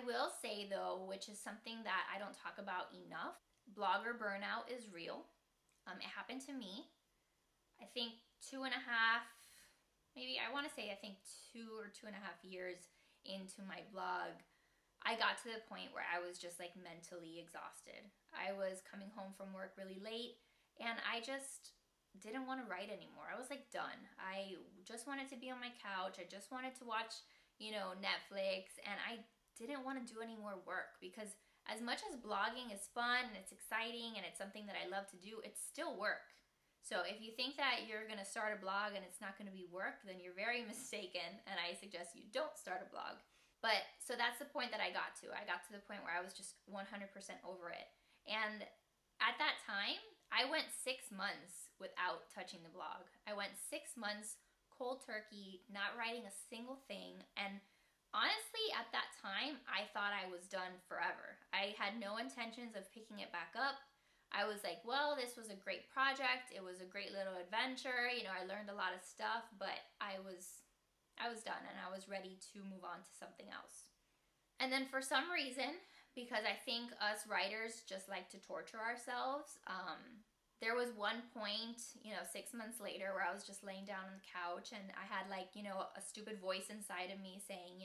will say though, which is something that I don't talk about enough, blogger burnout is real. It happened to me. I think 2.5, maybe I want to say I think 2 or 2.5 years into my blog, I got to the point where I was just like mentally exhausted. I was coming home from work really late and I just didn't want to write anymore. I was like done. I just wanted to be on my couch. I just wanted to watch, Netflix, and I didn't want to do any more work because as much as blogging is fun and it's exciting and it's something that I love to do, it's still work. So if you think that you're going to start a blog and it's not going to be work, then you're very mistaken, and I suggest you don't start a blog. But so that's the point that I got to. I got to the point where I was just 100% over it. And at that time, I went 6 months without touching the blog. I went 6 months cold turkey, not writing a single thing. And honestly, at that time, I thought I was done forever. I had no intentions of picking it back up. I was like, well, this was a great project. It was a great little adventure. I learned a lot of stuff, but I was done and I was ready to move on to something else. And then for some reason, because I think us writers just like to torture ourselves, there was one point, 6 months later where I was just laying down on the couch and I had a stupid voice inside of me saying,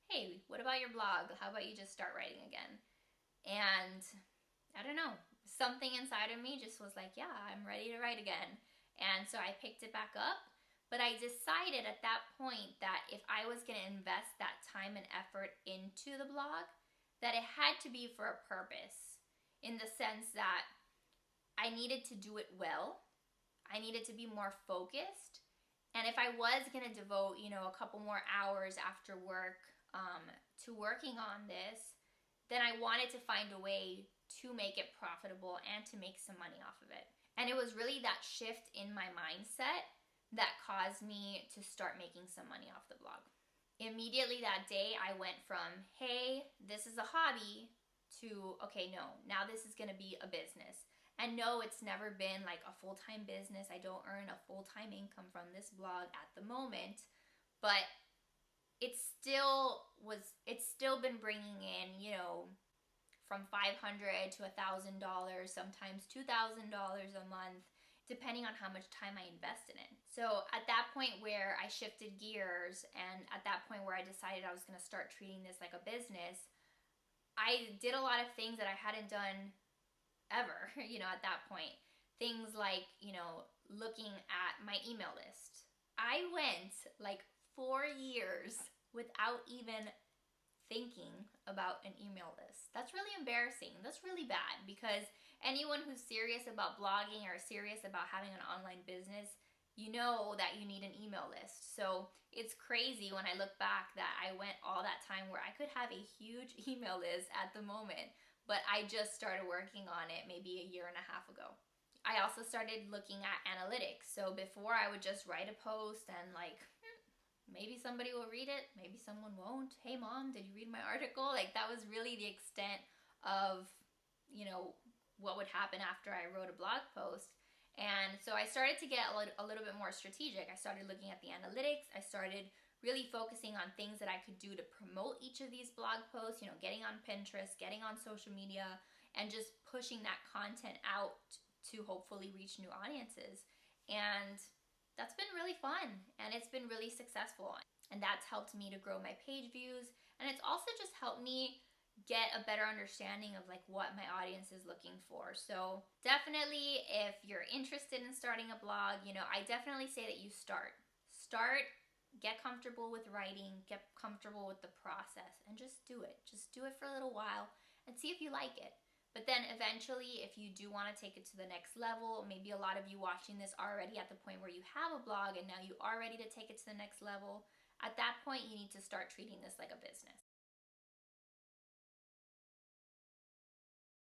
hey, what about your blog? How about you just start writing again? And I don't know, something inside of me just was like, yeah, I'm ready to write again. And so I picked it back up. But I decided at that point that if I was going to invest that time and effort into the blog, that it had to be for a purpose, in the sense that I needed to do it well. I needed to be more focused. And if I was going to devote, a couple more hours after work to working on this, then I wanted to find a way to make it profitable and to make some money off of it. And it was really that shift in my mindset that caused me to start making some money off the blog. Immediately that day, I went from, hey, this is a hobby, to, okay, no, now this is going to be a business. And no, it's never been like a full-time business. I don't earn a full-time income from this blog at the moment, but it's still been bringing in, from $500 to $1,000, sometimes $2,000 a month, depending on how much time I invest in it. So at that point where I shifted gears, and at that point where I decided I was going to start treating this like a business, I did a lot of things that I hadn't done ever, at that point. Things like, looking at my email list. I went like 4 years without even thinking about an email list. That's really embarrassing. That's really bad, because anyone who's serious about blogging or serious about having an online business, you know that you need an email list. So it's crazy when I look back that I went all that time where I could have a huge email list at the moment, but I just started working on it maybe 1.5 years ago. I also started looking at analytics. So before, I would just write a post and maybe somebody will read it, maybe someone won't. Hey mom, did you read my article? That was really the extent of, what would happen after I wrote a blog post. And so I started to get a little bit more strategic. I started looking at the analytics. I started really focusing on things that I could do to promote each of these blog posts, getting on Pinterest, getting on social media, and just pushing that content out to hopefully reach new audiences. And that's been really fun, and it's been really successful, and that's helped me to grow my page views, and it's also just helped me get a better understanding of what my audience is looking for. So definitely, if you're interested in starting a blog, I definitely say that you start, get comfortable with writing, get comfortable with the process, and just do it for a little while and see if you like it. But then eventually, if you do want to take it to the next level, maybe a lot of you watching this already at the point where you have a blog and now you are ready to take it to the next level, at that point you need to start treating this like a business.